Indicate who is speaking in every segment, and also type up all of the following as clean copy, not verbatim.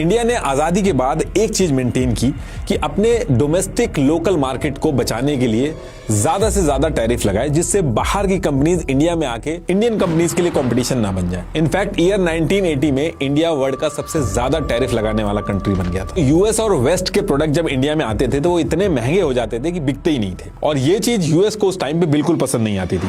Speaker 1: India ने आजादी के बाद एक चीज मेंटेन की कि अपने डोमेस्टिक लोकल मार्केट को बचाने के लिए ज्यादा से ज्यादा टैरिफ लगाए, जिससे बाहर की कंपनीज इंडिया में आके इंडियन कंपनीज के लिए कंपटीशन ना बन जाए। इनफैक्ट ईयर 1980 में इंडिया वर्ल्ड का सबसे ज्यादा टैरिफ लगाने वाला कंट्री बन गया था। यूएस और वेस्ट के प्रोडक्ट जब इंडिया में आते थे तो वो इतने महंगे हो जाते थे कि बिकते ही नहीं थे, और ये चीज यूएस को उस टाइम पे बिल्कुल पसंद नहीं आती थी।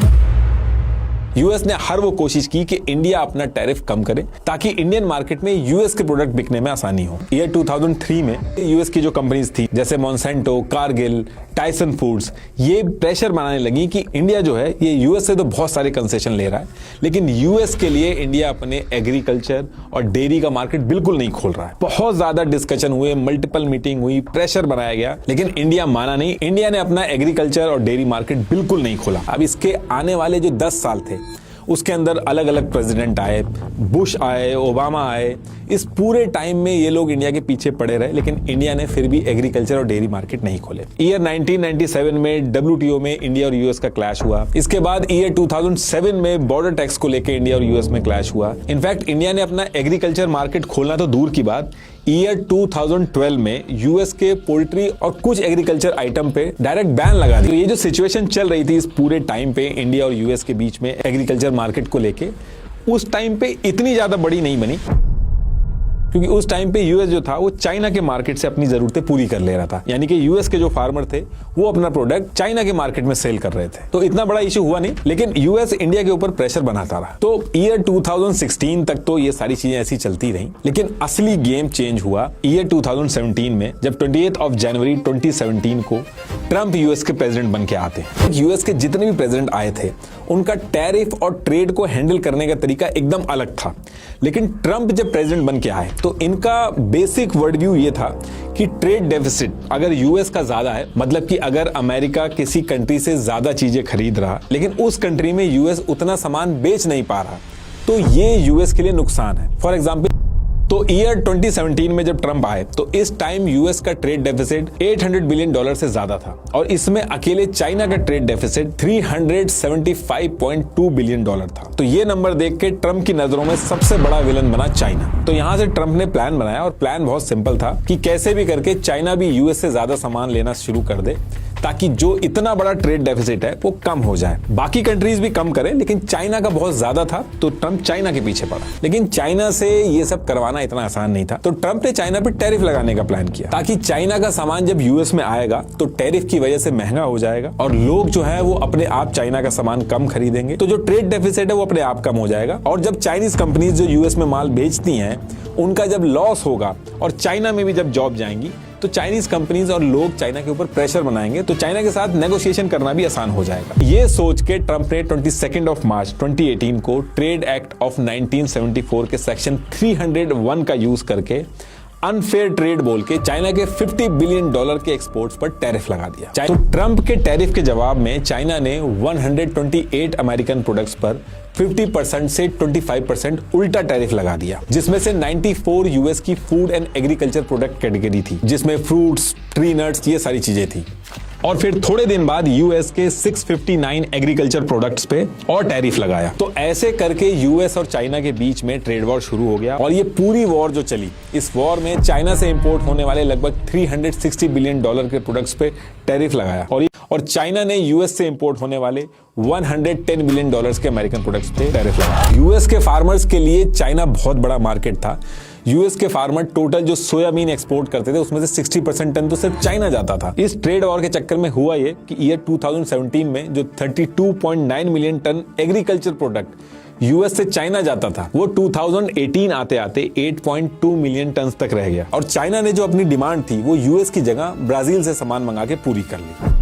Speaker 1: यूएस ने हर वो कोशिश की कि इंडिया अपना टैरिफ कम करे ताकि इंडियन मार्केट में यूएस के प्रोडक्ट बिकने में आसानी हो। ईयर 2003 में यूएस की जो कंपनीज थी जैसे मॉन्सेंटो, कारगिल, टाइसन फूड्स, ये प्रेशर बनाने लगी कि इंडिया जो है ये यूएस से तो बहुत सारे कंसेशन ले रहा है, लेकिन यूएस के लिए इंडिया अपने एग्रीकल्चर और डेयरी का मार्केट बिल्कुल नहीं खोल रहा है। बहुत ज्यादा डिस्कशन हुए, मल्टीपल मीटिंग हुई, प्रेशर बनाया गया, लेकिन इंडिया माना नहीं। इंडिया ने अपना एग्रीकल्चर और डेयरी मार्केट बिल्कुल नहीं खोला। अब इसके आने वाले जो 10 साल थे उसके अंदर अलग अलग प्रेसिडेंट आए, बुश आए, ओबामा आए, इस पूरे टाइम में ये लोग इंडिया के पीछे पड़े रहे, लेकिन इंडिया ने फिर भी एग्रीकल्चर और डेयरी मार्केट नहीं खोले। ईयर 1997 में डब्ल्यूटीओ में इंडिया और यूएस का क्लैश हुआ। इसके बाद ईयर 2007 में बॉर्डर टैक्स को लेकर इंडिया और यूएस में क्लैश हुआ। इनफैक्ट इंडिया ने अपना एग्रीकल्चर मार्केट खोलना तो दूर की बात, ईयर 2012 में यूएस के पोल्ट्री और कुछ एग्रीकल्चर आइटम पे डायरेक्ट बैन लगा दी। तो ये जो सिचुएशन चल रही थी इस पूरे टाइम पे इंडिया और यूएस के बीच में एग्रीकल्चर मार्केट को लेके, उस टाइम पे इतनी ज्यादा बड़ी नहीं बनी, क्योंकि उस टाइम पे यूएस जो था वो चाइना के मार्केट से अपनी जरूरतें पूरी कर ले रहा था। यानी कि यूएस के जो फार्मर थे वो अपना प्रोडक्ट चाइना के मार्केट में सेल कर रहे थे, तो इतना बड़ा इशू हुआ नहीं, लेकिन यूएस इंडिया के ऊपर प्रेशर बनाता रहा। तो ईयर 2016 तक तो ये सारी चीजें ऐसी चलती रही, लेकिन असली गेम चेंज हुआ ईयर 2017 में, जब 28 जनवरी 2017 को ट्रंप यूएस के प्रेसिडेंट बन के आते हैं। यूएस के जितने भी प्रेसिडेंट आए थे उनका टैरिफ और ट्रेड को हैंडल करने का तरीका एकदम अलग था, लेकिन ट्रंप जब प्रेसिडेंट बन के आए तो इनका बेसिक वर्ड व्यू ये था कि ट्रेड डेफिसिट अगर यूएस का ज्यादा है, मतलब कि अगर अमेरिका किसी कंट्री से ज्यादा चीजें खरीद रहा लेकिन उस कंट्री में यूएस उतना सामान बेच नहीं पा रहा, तो ये यूएस के लिए नुकसान है। फॉर एग्जांपल, तो ईयर 2017 में जब ट्रंप आए तो इस टाइम यूएस का ट्रेड डेफिसिट $800 बिलियन से ज्यादा था, और इसमें अकेले चाइना का ट्रेड डेफिसिट $375.2 बिलियन था। तो ये नंबर देख के ट्रंप की नजरों में सबसे बड़ा विलन बना चाइना। तो यहां से ट्रंप ने प्लान बनाया, और प्लान बहुत सिंपल था कि कैसे भी करके चाइना भी यूएस से ज्यादा सामान लेना शुरू कर दे, ताकि जो इतना बड़ा ट्रेड डेफिसिट है वो कम हो जाए। बाकी कंट्रीज भी कम करें, लेकिन चाइना का बहुत ज्यादा था तो ट्रंप चाइना के पीछे पड़ा। लेकिन चाइना से ये सब करवाना इतना आसान नहीं था, तो ट्रंप ने चाइना पे टैरिफ लगाने का प्लान किया, ताकि चाइना का सामान जब यूएस में आएगा तो टैरिफ की वजह से महंगा हो जाएगा और लोग जो है वो अपने आप चाइना का सामान कम खरीदेंगे, तो जो ट्रेड डेफिसिट है वो अपने आप कम हो जाएगा। और जब चाइनीज कंपनीज जो यूएस में माल बेचती हैं उनका जब लॉस होगा और चाइना में भी जब जॉब जाएंगी, तो चाइनीज कंपनीज और लोग चाइना के ऊपर प्रेशर बनाएंगे, तो चाइना के साथ नेगोशिएशन करना भी आसान हो जाएगा। ये सोच के ट्रंप ने 22 मार्च 2018 को ट्रेड एक्ट ऑफ 1974 के सेक्शन 301 का यूज करके अनफेयर ट्रेड बोल के चाइना के $50 बिलियन के एक्सपोर्ट्स पर टैरिफ लगा दिया। तो ट्रंप के टैरिफ के जवाब में चाइना ने 128 अमेरिकन प्रोडक्ट्स पर 50% से 25% उल्टा टैरिफ लगा दिया, जिसमें से 94 यूएस की food and agriculture product category थी, जिसमें फ्रूट्स, ट्री नट्स, ये सारी चीजें थी। और फिर थोड़े दिन बाद यूएस के 659 एग्रीकल्चर प्रोडक्ट्स पे और टैरिफ लगाया। तो ऐसे करके यूएस और चाइना के बीच में ट्रेड वॉर शुरू हो गया, और ये पूरी वॉर जो चली, इस वॉर में चाइना से इंपोर्ट होने वाले लगभग $360 बिलियन के प्रोडक्ट्स पे टैरिफ लगाया, और चाइना ने यूएस से इंपोर्ट होने वाले $110 बिलियन के अमेरिकन प्रोडक्ट्स पे टैरिफ लगाया। यूएस के फार्मर्स के लिए चाइना बहुत बड़ा मार्केट था। यूएस के फार्मर टोटल जो सोयाबीन एक्सपोर्ट करते थे उसमें से 60% टन तो सिर्फ चाइना जाता था। इस ट्रेड वॉर के चक्कर में हुआ ये कि ईयर 2017 में जो 32.9 million ton agriculture product US से चाइना जाता था, वो 2018 आते आते 8.2 मिलियन टन तक रह गया, और चाइना ने जो अपनी डिमांड थी वो यूएस की जगह ब्राजील से सामान मंगा के पूरी कर ली।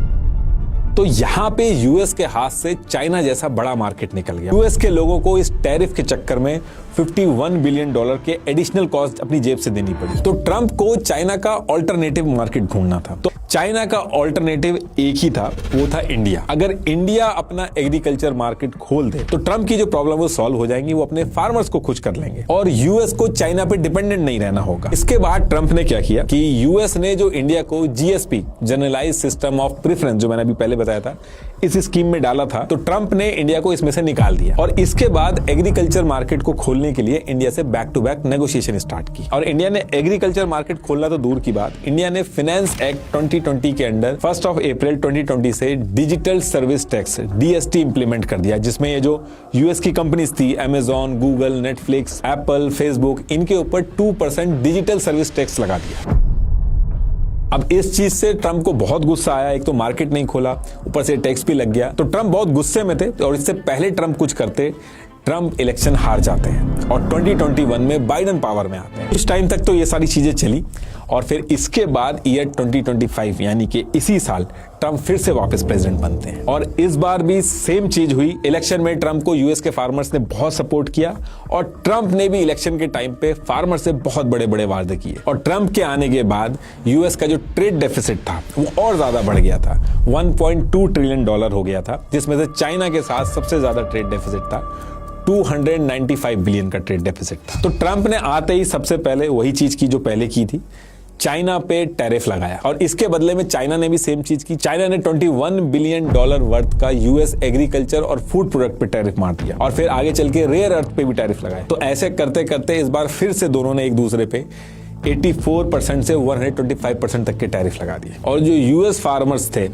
Speaker 1: तो यहाँ पे यूएस के हाथ से चाइना जैसा बड़ा मार्केट निकल गया। यूएस के लोगों को इस टैरिफ के चक्कर में $51 बिलियन के एडिशनल कॉस्ट अपनी जेब से देनी पड़ी। तो ट्रंप को चाइना का ऑल्टरनेटिव मार्केट ढूंढना था। तो चाइना का ऑल्टरनेटिव एक ही था, वो था इंडिया। अगर इंडिया अपना एग्रीकल्चर मार्केट खोल दे तो ट्रंप की जो प्रॉब्लम वो सॉल्व हो जाएंगी, वो अपने फार्मर्स को खुश कर लेंगे और यूएस को चाइना पे डिपेंडेंट नहीं रहना होगा। इसके बाद ट्रंप ने क्या किया कि यूएस ने जो इंडिया को GSP, generalise system of preference, जो मैंने अभी पहले बताया था, इस स्कीम में डाला था, तो ट्रंप ने इंडिया को इसमें से निकाल दिया और इसके बाद एग्रीकल्चर मार्केट को खोलने के लिए इंडिया से back to back negotiation start की। और इंडिया ने एग्रीकल्चर मार्केट खोलना तो दूर की बात, इंडिया ने फाइनेंस एक्ट 2020 के अंडर 1 अप्रैल 2020 से digital service tax DST implement कर दिया, जिसमें ये जो यूएस की कंपनीज थी Amazon, Google, Netflix, Apple, Facebook, इनके ऊपर 2% डिजिटल सर्विस टैक्स लगा दिया। अब इस चीज से ट्रंप को बहुत गुस्सा आया, एक तो मार्केट नहीं खोला, ऊपर से टैक्स भी लग गया, तो ट्रंप बहुत गुस्से में थे और इससे पहले ट्रंप कुछ करते, ट्रंप इलेक्शन हार जाते हैं और 2021 में बाइडेन पावर में आते हैं। इस टाइम तक तो ये सारी चीजें चली और फिर इसके बाद ईयर 2025 यानी कि इसी साल ट्रंप फिर से वापस प्रेसिडेंट बनते हैं और इस बार भी सेम चीज हुई। इलेक्शन में ट्रंप को यूएस के फार्मर्स ने बहुत सपोर्ट किया और ट्रंप ने भी इलेक्शन के टाइम पे फार्मर से बहुत बड़े बड़े वादे किए और ट्रंप के आने के बाद यूएस का जो ट्रेड डेफिसिट था वो और ज्यादा बढ़ गया था, $1.2 ट्रिलियन हो गया था, जिसमें से चाइना के साथ सबसे ज्यादा ट्रेड डेफिसिट था, 295 बिलियन का ट्रेड डेफिसिट था। तो ट्रंप ने आते ही सबसे पहले वही चीज की जो पहले की थी, चाइना पे टैरिफ लगाया और इसके बदले में चाइना ने भी सेम चीज की। चाइना ने $21 बिलियन वर्थ का यूएस एग्रीकल्चर और फूड प्रोडक्ट पे टैरिफ मार दिया और फिर आगे चल के रेयर अर्थ पे भी टैरिफ लगाया। तो ऐसे करते करते इस बार फिर से दोनों ने एक दूसरे पे 84% से 125% तक के टैरिफ लगा दिए और जो यूएस फार्मर्स थे,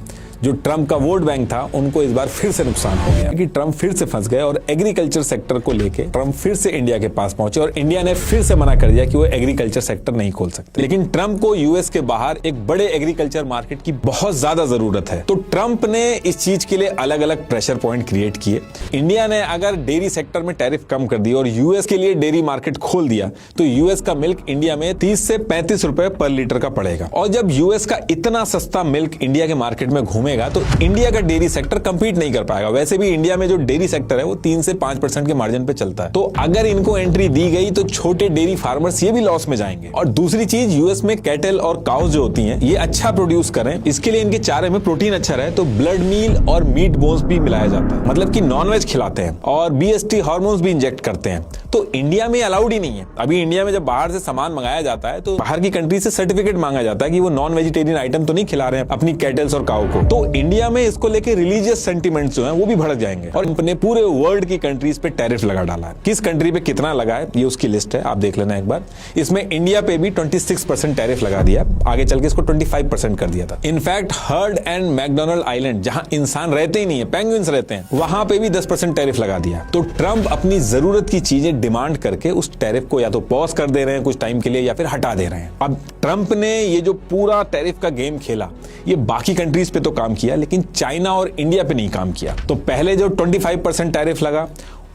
Speaker 1: जो ट्रंप का वोट बैंक था, उनको इस बार फिर से नुकसान हो गया कि ट्रंप फिर से फंस गए और एग्रीकल्चर सेक्टर को लेके ट्रंप फिर से इंडिया के पास पहुंचे और इंडिया ने फिर से मना कर दिया कि वो एग्रीकल्चर सेक्टर नहीं खोल सकते। लेकिन ट्रंप को यूएस के बाहर एक बड़े एग्रीकल्चर मार्केट की बहुत ज्यादा जरूरत है, तो ट्रंप ने इस चीज के लिए अलग अलग प्रेशर पॉइंट क्रिएट किए। इंडिया ने अगर डेयरी सेक्टर में टैरिफ कम कर दी और यूएस के लिए डेयरी मार्केट खोल दिया तो यूएस का मिल्क इंडिया में 30 से 35 रुपए पर लीटर का पड़ेगा और जब यूएस का इतना सस्ता मिल्क इंडिया के मार्केट में घूमेगा तो इंडिया का डेयरी सेक्टर कंपीट नहीं कर पाएगा। वैसे भी इंडिया में जो डेयरी सेक्टर है वो 3 से 5% के मार्जिन पे चलता है, तो अगर इनको एंट्री दी गई तो छोटे डेयरी फार्मर्स ये भी लॉस में जाएंगे। और दूसरी चीज, यूएस में कैटल और काउज जो होती हैं ये अच्छा प्रोड्यूस करें, इसके लिए इनके चारे में प्रोटीन अच्छा रहे, तो ब्लड मील और मीट बोन्स भी मिलाया जाता है, मतलब कि नॉनवेज खिलाते हैं और BST हार्मोन्स भी इंजेक्ट करते हैं। तो इंडिया में अलाउड ही नहीं है। अभी इंडिया में जब बाहर से सामान मंगाया जाता है तो बाहर की कंट्री से सर्टिफिकेट मांगा जाता है कि वो नॉन वेजिटेरियन आइटम तो नहीं खिला रहे हैं अपनी कैटल्स और काऊ को। तो इंडिया में इसको लेके रिलीजियस सेंटिमेंट्स जो हैं वो भी भड़क जाएंगे और इन्होंने पूरे वर्ल्ड की कंट्रीज पे टैरिफ लगा डाला है। किस कंट्री पे कितना लगा है ये उसकी लिस्ट है, आप देख लेना एक बार। इसमें इंडिया पे भी 26% टैरिफ लगा दिया, आगे चल के इसको 25% कर दिया था। In fact heard and McDonald island जहां इंसान रहते ही नहीं है, पेंगुइन्स रहते हैं, वहां पे भी 10% टैरिफ लगा दिया। तो ट्रंप अपनी जरूरत की चीजें डिमांड करके उस टैरिफ को या तो पॉज कर दे रहे हैं कुछ टाइम के लिए या फिर हटा दे रहे हैं। अब ट्रंप ने ये जो पूरा टैरिफ का गेम खेला ये बाकी कंट्रीज पे तो काम किया लेकिन चाइना और इंडिया पे नहीं काम किया। तो पहले जो 25% टैरिफ लगा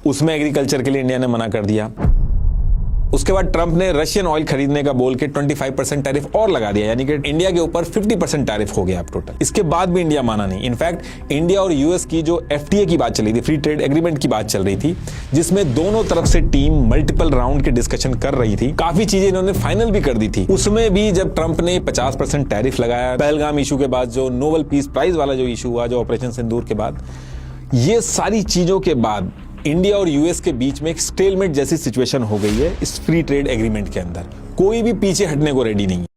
Speaker 1: उसमें एग्रीकल्चर के लिए इंडिया ने मना कर दिया। उसके बाद ट्रंप ने रशियन ऑयल खरीदने का बोल के 25% टैरिफ और लगा दिया, यानी कि इंडिया के ऊपर 50% टैरिफ हो गया अब टोटल। इसके बाद भी इंडिया माना नहीं। इनफैक्ट इंडिया और यूएस की जो FTA की बात चली थी, फ्री ट्रेड एग्रीमेंट की बात चल रही थी, जिसमें दोनों तरफ से टीम मल्टीपल राउंड के डिस्कशन कर रही थी, काफी चीजें इन्होंने फाइनल भी कर दी थी। उसमें भी जब ट्रंप ने 50% टैरिफ लगाया, पहलगाम इशू के बाद जो नोबेल पीस प्राइज वाला जो इशू हुआ, जो ऑपरेशन सिंदूर के बाद, ये सारी चीजों के बाद इंडिया और यूएस के बीच में एक स्टेलमेट जैसी सिचुएशन हो गई है इस फ्री ट्रेड एग्रीमेंट के अंदर। कोई भी पीछे हटने को रेडी नहीं है।